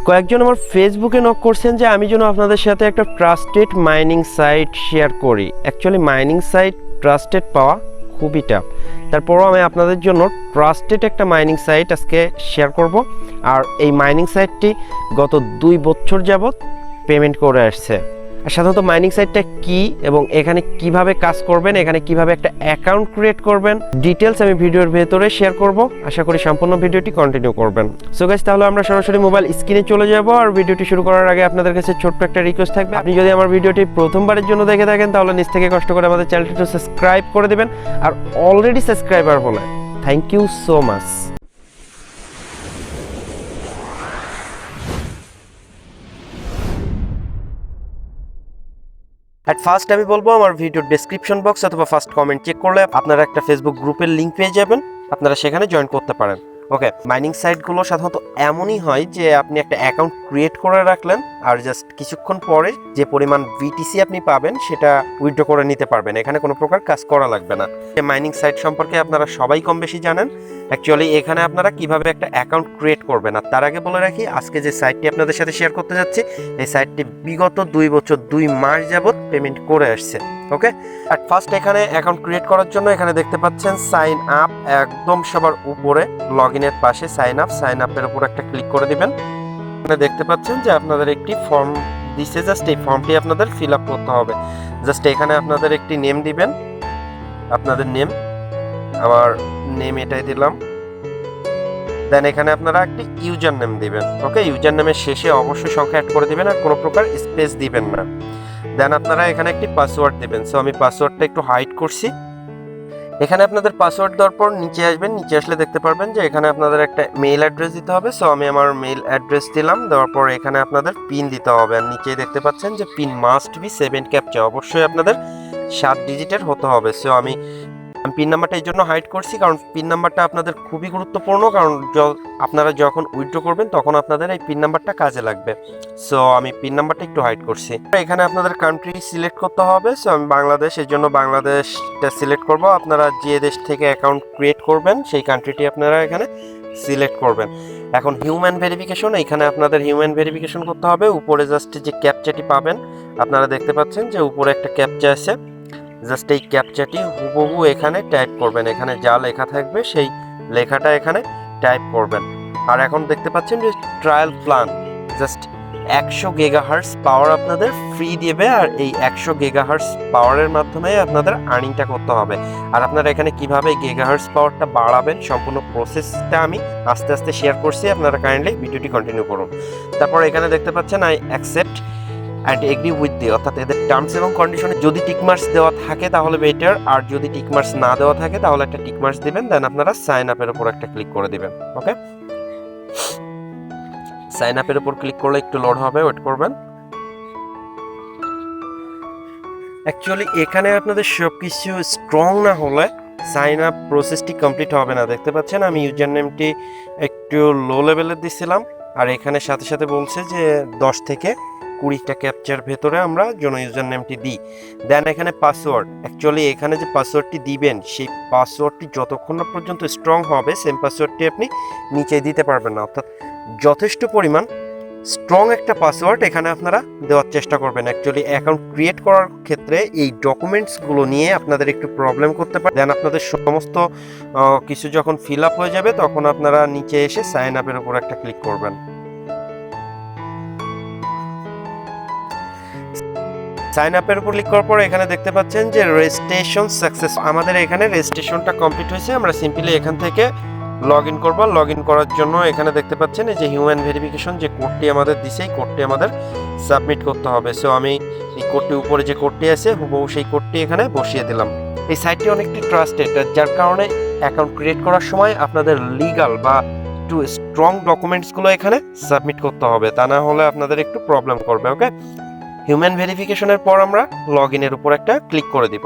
কয়েকজন আমার ফেসবুকে নক করছেন যে আমি যেন আপনাদের সাথে একটা ট্রাস্টেড মাইনিং সাইট শেয়ার করি। অ্যাকচুয়ালি মাইনিং সাইট ট্রাস্টেড পাওয়া খুবই টাফ, তারপরও আমি আপনাদের জন্য ট্রাস্টেড একটা মাইনিং সাইট আজকে শেয়ার করব। আর এই মাইনিং সাইটটি গত 2 বছর যাবত পেমেন্ট করে আসছে। আর সাধারণত মাইনিং সাইটটা কি এবং এখানে কিভাবে কাজ করবেন, এখানে কিভাবে একটা অ্যাকাউন্ট ক্রিয়েট করবেন, ডিটেলস আমি ভিডিওর ভেতরে শেয়ার করব। আশা করি সম্পূর্ণ ভিডিওটি কন্টিনিউ করবেন। সো গাইস, তাহলে আমরা সরাসরি মোবাইল স্ক্রিনে চলে যাব। আর ভিডিওটি শুরু করার আগে আপনাদের কাছে ছোট্ট একটা রিকোয়েস্ট থাকবে, আপনি যদি আমার ভিডিওটি প্রথমবারের জন্য দেখে থাকেন তাহলে নিচ থেকে কষ্ট করে আমাদের চ্যানেলটি একটু সাবস্ক্রাইব করে দিবেন। আর অলরেডি সাবস্ক্রাইবার বলে thank you so much. At first আমি বলবো আমার ভিডিওর ডেসক্রিপশন বক্স অথবা ফার্স্ট কমেন্ট চেক করলে আপনারা একটা ফেসবুক গ্রুপের লিঙ্ক পেয়ে যাবেন, আপনারা সেখানে জয়েন করতে পারেন। ওকে, মাইনিং সাইটগুলো সাধারণত এমনই হয় যে আপনি একটা অ্যাকাউন্ট ক্রিয়েট করে রাখলেন আর জাস্ট কিছুক্ষণ পরে যে পরিমাণ বিটিসি আপনি পাবেন সেটা উইথড্র করে নিতে পারবেন, এখানে কোনো প্রকার কাজ করা লাগবে না। মাইনিং সাইট সম্পর্কে আপনারা সবাই কম বেশি জানেন। অ্যাকচুয়ালি এখানে আপনারা কিভাবে একটা অ্যাকাউন্ট ক্রিয়েট করবেন। আর তার আগে বলে রাখি, আজকে যে সাইটটি আপনাদের সাথে শেয়ার করতে যাচ্ছি এই সাইটটি বিগত 2 বছর 2 মাস যাবত পেমেন্ট করে আসছে। ওকে, অ্যাট ফার্স্ট এখানে অ্যাকাউন্ট ক্রিয়েট করার জন্য এখানে দেখতে পাচ্ছেন সাইন আপ, একদম সবার উপরে লগ ইনের পাশে সাইন আপের উপর একটা ক্লিক করে দিবেন। এখানে দেখতে পাচ্ছেন যে আপনাদের একটি ফর্ম দিছে, জাস্ট এই ফর্মটি আপনাদের ফিল আপ করতে হবে। জাস্ট এখানে আপনাদের একটি নেম দিবেন, আপনাদের নেম, আমার নেম এটাই দিলাম। দেন এখানে আপনারা একটি ইউজার নেম দিবেন। ওকে, ইউজার নেমের শেষে অবশ্যই সংখ্যা অ্যাড করে দিবেন আর কোনো প্রকার স্পেস দিবেন না। দেন আপনারা এখানে একটি পাসওয়ার্ড দিবেন। সো আমি পাসওয়ার্ডটা একটু হাইড করছি। এখানে আপনাদের পাসওয়ার্ড দেওয়ার পর নিচে আসবেন, নিচে আসলে দেখতে পারবেন যে এখানে আপনাদের একটা মেইল অ্যাড্রেস দিতে হবে। সো আমি আমার মেইল অ্যাড্রেস দিলাম, দেওয়ার পর এখানে আপনাদের পিন দিতে হবে। আর নিচে দেখতে পাচ্ছেন যে পিন মাস্ট বি 7 ক্যাপচা, অবশ্যই আপনাদের 7 ডিজিটের হতে হবে। সো আমি পিন নাম্বারটা এই জন্য হাইড করছি কারণ পিন নাম্বারটা আপনাদের খুবই গুরুত্বপূর্ণ, কারণ আপনারা যখন উইথড্র করবেন তখন আপনাদের এই পিন নাম্বারটা কাজে লাগবে। সো আমি পিন নাম্বারটা একটু হাইড করছি। এখানে আপনাদের কান্ট্রি সিলেক্ট করতে হবে। সো আমি বাংলাদেশ, এই জন্য বাংলাদেশটা সিলেক্ট করব। আপনারা যে দেশ থেকে অ্যাকাউন্ট ক্রিয়েট করবেন সেই কান্ট্রিটি আপনারা এখানে সিলেক্ট করবেন। এখন হিউম্যান ভেরিফিকেশন, এখানে আপনাদের হিউম্যান ভেরিফিকেশন করতে হবে। উপরে জাস্ট যে ক্যাপচাটি পাবেন, আপনারা দেখতে পাচ্ছেন যে উপরে একটা ক্যাপচা আছে, জাস্ট এই ক্যাপচাটি হুবহু এখানে টাইপ করবেন। এখানে যা লেখা থাকবে সেই লেখাটা এখানে টাইপ করবেন। আর এখন দেখতে পাচ্ছেন যে ট্রায়াল প্ল্যান, জাস্ট 100 গিগাহার্টজ পাওয়ার আপনাদের ফ্রি দেবে। আর এই 100 গিগাহার্টজ পাওয়ারের মাধ্যমে আপনাদের আর্নিংটা করতে হবে। আর আপনারা এখানে কিভাবে গিগাহার্টজ পাওয়ারটা বাড়াবেন সম্পূর্ণ প্রসেসটা আমি আস্তে আস্তে শেয়ার করছি, আপনারা কাইন্ডলি ভিডিওটি কন্টিনিউ করুন। তারপর এখানে দেখতে পাচ্ছেন I accept and agree with the, অর্থাৎ এদের টার্মস এবং কন্ডিশনে যদি টিকমার্কস দেওয়া থাকে তাহলে বেটার, আর যদি টিকমার্কস না দেওয়া থাকে তাহলে একটা টিকমার্কস দিবেন। দেন আপনারা সাইন আপের উপর একটা ক্লিক করে দিবেন। ওকে, সাইন আপের উপর ক্লিক করলে একটু লোড হবে, ওয়েট করবেন। অ্যাকচুয়ালি এখানে আপনাদের সব কিছু স্ট্রং না হলে সাইন আপ প্রসেসটি কমপ্লিট হবে না। দেখতে পাচ্ছেন আমি ইউজার নেমটি একটু লো লেভেলের দিছিলাম, আর এখানে সাথে সাথে বলছে যে 10 থেকে 20টা ক্যাপচার ভেতরে আমরা যেন ইউজার নেমটি দিই। দেন এখানে পাসওয়ার্ড, অ্যাকচুয়ালি এখানে যে পাসওয়ার্ডটি দিবেন সেই পাসওয়ার্ডটি যতক্ষণ না পর্যন্ত স্ট্রং হবে সেম পাসওয়ার্ডটি আপনি নিচে দিতে পারবেন না। অর্থাৎ যথেষ্ট পরিমাণ স্ট্রং একটা পাসওয়ার্ড এখানে আপনারা দেওয়ার চেষ্টা করবেন। অ্যাকচুয়ালি অ্যাকাউন্ট ক্রিয়েট করার ক্ষেত্রে এই ডকুমেন্টসগুলো নিয়ে আপনাদের একটু প্রবলেম করতে পারে। দেন আপনাদের সমস্ত কিছু যখন ফিল আপ হয়ে যাবে তখন আপনারা নিচে এসে সাইন আপের উপর একটা ক্লিক করবেন। সাইন আপের উপর ক্লিক করার পর এখানে দেখতে পাচ্ছেন যে রেজিস্ট্রেশন সাকসেস, আমাদের এখানে রেজিস্ট্রেশনটা কমপ্লিট হয়েছে। আমরা সিম্পলি এখান থেকে লগ ইন করবো। লগ ইন করার জন্য এখানে দেখতে পাচ্ছেন এই যে হিউম্যান ভেরিফিকেশন যে কোডটি আমাদের দিছে, এই কোডটি আমাদের সাবমিট করতে হবে। সো আমি এই কোডটি উপরে যে কোডটি আছে হুবহু সেই কোডটি এখানে বসিয়ে দিলাম। এই সাইটটি অনেকটি ট্রাস্টেড, যার কারণে অ্যাকাউন্ট ক্রিয়েট করার সময় আপনাদের লিগাল বা একটু স্ট্রং ডকুমেন্টসগুলো এখানে সাবমিট করতে হবে, তা না হলে আপনাদের একটু প্রবলেম করবে। ওকে, হিউম্যান ভেরিফিকেশনের পর আমরা লগ ইনের উপর একটা ক্লিক করে দিব।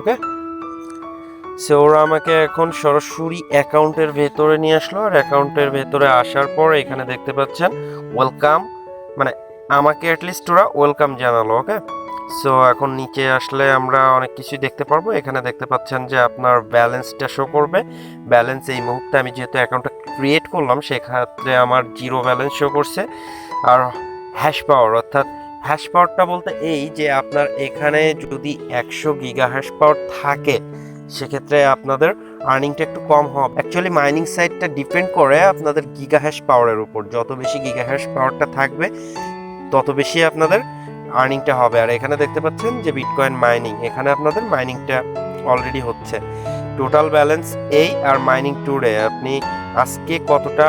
ওকে, সো ওরা আমাকে এখন সরাসরি অ্যাকাউন্টের ভেতরে নিয়ে আসলো। আর অ্যাকাউন্টের ভেতরে আসার পর এখানে দেখতে পাচ্ছেন ওয়েলকাম, মানে আমাকে অ্যাটলিস্ট ওরা ওয়েলকাম জানালো। ওকে, সো এখন নিচে আসলে আমরা অনেক কিছুই দেখতে পারবো। এখানে দেখতে পাচ্ছেন যে আপনার ব্যালেন্সটা শো করবে। ব্যালেন্স এই মুহূর্তে আমি যেহেতু অ্যাকাউন্টটা ক্রিয়েট করলাম সেক্ষেত্রে আমার জিরো ব্যালেন্স শো করছে। আর হ্যাশ পাওয়ার, অর্থাৎ হ্যাশ পাওয়ারটা বলতে এই যে আপনার এখানে যদি 100 গিগা হ্যাশ পাওয়ার থাকে সেক্ষেত্রে আপনাদের আর্নিংটা একটু কম হবে। অ্যাকচুয়ালি মাইনিং সাইটটা ডিপেন্ড করে আপনাদের গিগা হ্যাশ পাওয়ারের উপর। যত বেশি গিগা হ্যাশ পাওয়ারটা থাকবে তত বেশি আপনাদের আর্নিংটা হবে। আর এখানে দেখতে পাচ্ছেন যে বিটকয়েন মাইনিং, এখানে আপনাদের মাইনিংটা অলরেডি হচ্ছে। টোটাল ব্যালেন্স এই আর মাইনিং টুডে আপনি আজকে কতটা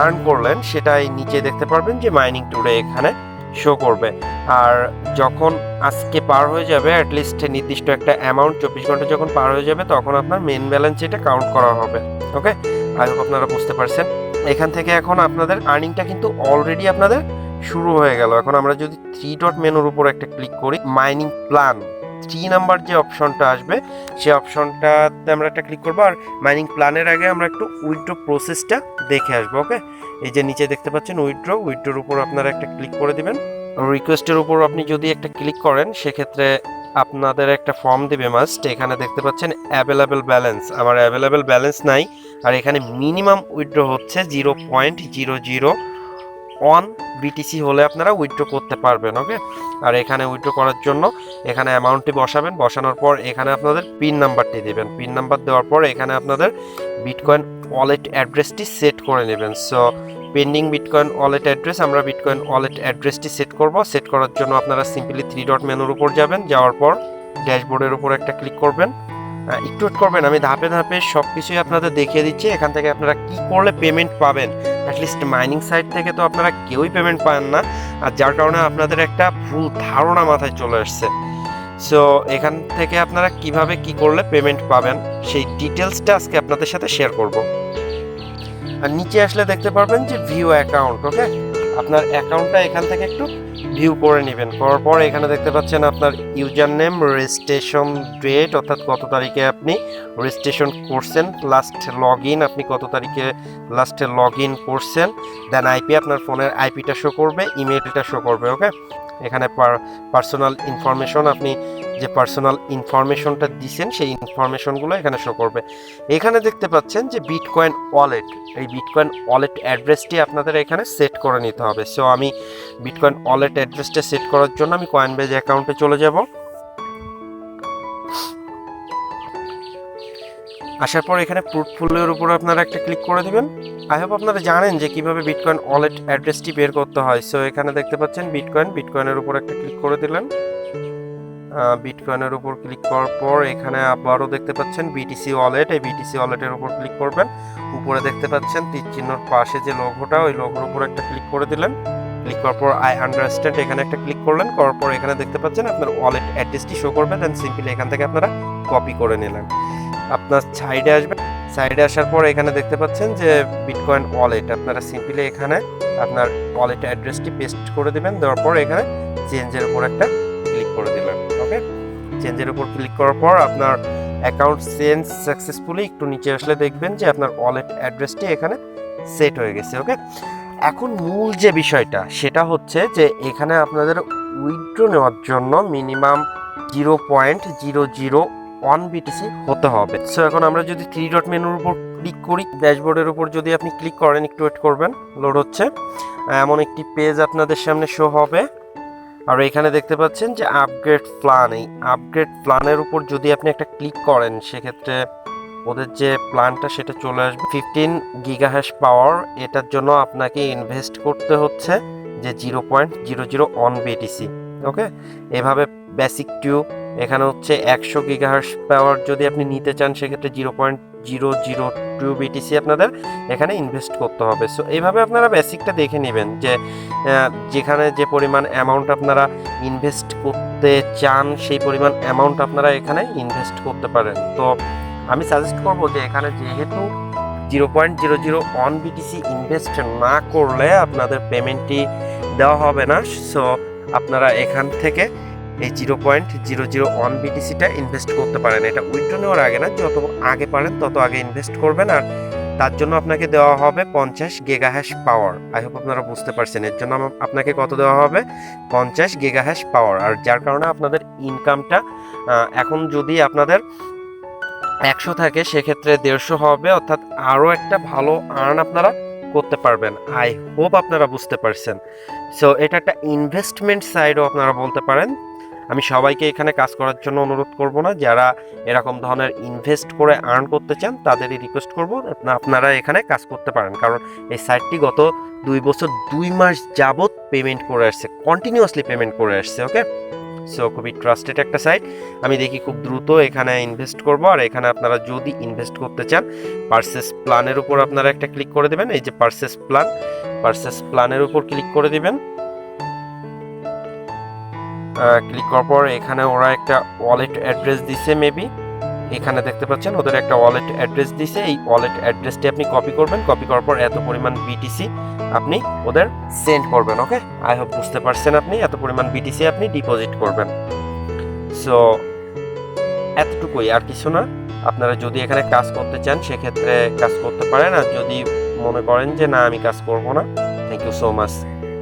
আর্ন করলেন সেটাই নিচে দেখতে পারবেন যে মাইনিং টুডে এখানে শো করবে। আর যখন আজকে পার হয়ে যাবে অ্যাটলিস্ট নির্দিষ্ট একটা অ্যামাউন্ট 24 ঘন্টা যখন পার হয়ে যাবে তখন আপনার মেন ব্যালেন্স এটা কাউন্ট করা হবে। ওকে, আই হোপ আপনারা বুঝতে পারছেন। এখান থেকে এখন আপনাদের আর্নিংটা কিন্তু অলরেডি আপনাদের শুরু হয়ে গেল। এখন আমরা যদি 3 ডট মেনুর উপর একটা ক্লিক করি, মাইনিং প্ল্যান 3 নাম্বার যে অপশনটা আসবে সেই অপশনটাতে আমরা একটা ক্লিক করবো। আর মাইনিং প্ল্যানের আগে আমরা একটু উইথড্র প্রসেসটা দেখে আসবো। ওকে, এই যে নিচে দেখতে পাচ্ছেন উইথড্রোর উপর আপনারা একটা ক্লিক করে দিবেন। রিকোয়েস্টের উপর আপনি যদি একটা ক্লিক করেন সেক্ষেত্রে আপনাদের একটা ফর্ম দিবে মাস্ট। এখানে দেখতে পাচ্ছেন অ্যাভেলেবেল ব্যালেন্স, আমার অ্যাভেলেবেল ব্যালেন্স নাই। আর এখানে মিনিমাম উইথড্র হচ্ছে 0.001 বিটিসি হলে আপনারা উইথড্র করতে পারবেন। ওকে, আর এখানে উইথড্র করার জন্য এখানে অ্যামাউন্টটি বসাবেন। বসানোর পর এখানে আপনাদের পিন নাম্বারটি দিবেন। পিন নাম্বার দেওয়ার পর এখানে আপনাদের বিটকয়েন ওয়ালেট অ্যাড্রেসটি সেট করে নেবেন। So pending bitcoin wallet address, আমরা বিটকয়েন ওয়ালেট অ্যাড্রেসটি সেট করব। সেট করার জন্য আপনারা সিম্পলি 3 ডট মেনুর উপর যাবেন, যাওয়ার পর ড্যাশবোর্ডের উপর একটা ক্লিক করবেন। একটু ওয়েট করবেন, আমি ধাপে ধাপে সব কিছুই আপনাদের দেখিয়ে দিচ্ছি। এখান থেকে আপনারা কি করলে পেমেন্ট পাবেন। অ্যাটলিস্ট মাইনিং সাইট থেকে তো আপনারা কেউই পেমেন্ট পান না, আর যার কারণে আপনাদের একটা ভুল ধারণা মাথায় চলে আসছে। সো এখান থেকে আপনারা কিভাবে কি করলে পেমেন্ট পাবেন সেই ডিটেলসটা আজকে আপনাদের সাথে শেয়ার করব। আর নিচে আসলে দেখতে পারবেন যে ভিউ অ্যাকাউন্ট। ওকে, আপনার অ্যাকাউন্টটা এখান থেকে একটু ভিউ করে নেবেন। করার পর এখানে দেখতে পাচ্ছেন আপনার ইউজার নেম, রেজিস্ট্রেশন ডেট অর্থাৎ কত তারিখে আপনি রেজিস্ট্রেশন করছেন, লাস্ট লগ ইন আপনি কত তারিখে লাস্টে লগ ইন করছেন, দেন আইপি আপনার ফোনের আইপিটা শো করবে, ইমেলটা শো করবে। ওকে, এখানে পার্সোনাল ইনফরমেশন, আপনি যে পার্সোনাল ইনফরমেশনটা দিচ্ছেন সেই ইনফরমেশনগুলো এখানে শো করবে। এখানে দেখতে পাচ্ছেন যে বিটকয়েন ওয়ালেট, এই বিটকয়েন ওয়ালেট অ্যাড্রেসটি আপনাদের এখানে সেট করে নিতে হবে। সো আমি বিটকয়েন ওয়ালেট অ্যাড্রেসটা সেট করার জন্য আমি কয়েনবেজ অ্যাকাউন্টে চলে যাব। আসার পর এখানে পোর্টফোলিওর উপর আপনারা একটা ক্লিক করে দিবেন। আই হোপ আপনারা জানেন যে কিভাবে বিটকয়েন ওয়ালেট অ্যাড্রেসটি বের করতে হয়। সো এখানে দেখতে পাচ্ছেন বিটকয়েনের উপর একটা ক্লিক করে দিলেন। বিটকয়েনের উপর ক্লিক করার পর এখানে আবারও দেখতে পাচ্ছেন বিটিসি ওয়ালেট, এই বিটিসি ওয়ালেটের উপর ক্লিক করবেন। উপরে দেখতে পাচ্ছেন তীর চিহ্নর পাশে যে লোগোটা, ওই লোগোর উপর একটা ক্লিক করে দিলেন। ক্লিক করার পর আই আন্ডারস্ট্যান্ড এখানে একটা ক্লিক করলেন। করার পর এখানে দেখতে পাচ্ছেন আপনার ওয়ালেট অ্যাড্রেসটি শো করবে। দেন সিম্পলি এখান থেকে আপনারা কপি করে নিলেন। আপনার সাইডে আসবেন, সাইডে আসার পর এখানে দেখতে পাচ্ছেন যে বিটকয়েন ওয়ালেট, আপনারা সিম্পলি এখানে আপনার ওয়ালেট অ্যাড্রেসটি পেস্ট করে দিবেন। দেওয়ার পর এখানে চেঞ্জের উপর একটা ক্লিক করে দিলেন। ওকে, চেঞ্জের উপর ক্লিক করার পর আপনার অ্যাকাউন্ট চেঞ্জ সাকসেসফুলি, একটু নিচে আসলে দেখবেন যে আপনার ওয়ালেট অ্যাড্রেসটি এখানে সেট হয়ে গেছে। ওকে, এখন মূল যে বিষয়টা সেটা হচ্ছে যে এখানে আপনাদের উইথড্র নেওয়ার জন্য মিনিমাম 0.001 বিটিসি হতে হবে। সো এখন আমরা যদি 3 ডট মেনুর উপর ক্লিক করি, ড্যাশবোর্ডের উপর যদি আপনি ক্লিক করেন, একটু ওয়েট করবেন, লোড হচ্ছে। এমন একটি পেজ আপনাদের সামনে শো হবে। আর এখানে দেখতে পাচ্ছেন যে আপগ্রেড প্ল্যান, এই আপগ্রেড প্ল্যানের উপর যদি আপনি একটা ক্লিক করেন সেক্ষেত্রে ওদের যে প্ল্যানটা সেটা চলে আসবে 15 গিগা হ্যাশ পাওয়ার। এটার জন্য আপনাকে ইনভেস্ট করতে হচ্ছে যে 0.001 বিটিসি। ওকে, এভাবে বেসিক টু এখানে হচ্ছে 100 গিগা হ্যাশ পাওয়ার যদি আপনি নিতে চান সেক্ষেত্রে 0.002 বিটিসি আপনাদের এখানে ইনভেস্ট করতে হবে। সো এইভাবে আপনারা বেসিকটা দেখে নেবেন যে যেখানে যে পরিমাণ অ্যামাউন্ট আপনারা ইনভেস্ট করতে চান সেই পরিমাণ অ্যামাউন্ট আপনারা এখানে ইনভেস্ট করতে পারেন। তো আমি সাজেস্ট করবো যে এখানে যেহেতু 0.001 বিটিসি ইনভেস্ট না করলে আপনাদের পেমেন্টটি দেওয়া হবে না। সো আপনারা এখান থেকে এই 0.001 বিটিসিটা ইনভেস্ট করতে পারেন। এটা উইথড্র নেওয়ার আগে না, যত আগে পারেন তত আগে ইনভেস্ট করবেন। আর তার জন্য আপনাকে দেওয়া হবে 50 গিগাহ্যাশ পাওয়ার। আই হোপ আপনারা বুঝতে পারছেন। এর জন্য আপনাকে কত দেওয়া হবে? 50 গিগাহ্যাশ পাওয়ার। আর যার কারণে আপনাদের ইনকামটা এখন যদি আপনাদের 100 থাকে সেক্ষেত্রে 150 হবে, অর্থাৎ আরও একটা ভালো আর্ন আপনারা করতে পারবেন। আই হোপ আপনারা বুঝতে পারছেন। সো এটা একটা ইনভেস্টমেন্ট সাইডও আপনারা বলতে পারেন। আমি সবাইকে এখানে কাজ করার জন্য অনুরোধ করব না, যারা এরকম ধরনের ইনভেস্ট করে আর্ন করতে চান তাদেরই রিকোয়েস্ট করব আপনারা এখানে কাজ করতে পারেন, কারণ এই সাইটটি গত 2 বছর 2 মাস যাবত পেমেন্ট করে আসছে, কন্টিনিউয়াসলি পেমেন্ট করে আসছে। ওকে, সো খুবই ট্রাস্টেড একটা সাইট। আমি দেখি খুব দ্রুত এখানে ইনভেস্ট করব। আর এখানে আপনারা যদি ইনভেস্ট করতে চান পারচেস প্ল্যানের উপর আপনারা একটা ক্লিক করে দেবেন। এই যে পারচেস প্ল্যানের উপর ক্লিক করে দিবেন। ক্লিক করার পর এখানে ওরা একটা ওয়ালেট অ্যাড্রেস দিছে, মেবি এখানে দেখতে পাচ্ছেন ওদের একটা ওয়ালেট অ্যাড্রেস দিছে। এই ওয়ালেট অ্যাড্রেসটি আপনি কপি করবেন। কপি করার পর এত পরিমাণ বিটিসি আপনি ওদের সেন্ড করবেন। ওকে, আই হোপ বুঝতে পারছেন। আপনি এত পরিমাণ বিটিসি আপনি ডিপোজিট করবেন। সো এতটুকুই, আর কিছু না। আপনারা যদি এখানে কাজ করতে চান সেক্ষেত্রে কাজ করতে পারেন, আর যদি মনে করেন যে না আমি কাজ করব না, thank you so much.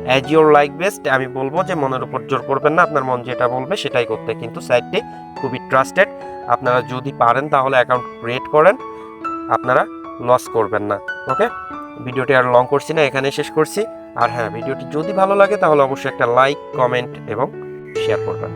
As your like best. আমি বলবো যে মনের উপর জোর করবেন না, আপনার মন যেটা বলবে সেটাই করতে। কিন্তু সাইটটি খুবই ট্রাস্টেড। আপনারা যদি পারেন তাহলে অ্যাকাউন্ট ক্রিয়েট করেন, আপনারা লস করবেন না। ওকে, ভিডিওটি আর লং করছি না, এখানে শেষ করছি। আর হ্যাঁ, ভিডিওটি যদি ভালো লাগে তাহলে অবশ্যই একটা লাইক, কমেন্ট এবং শেয়ার করবেন।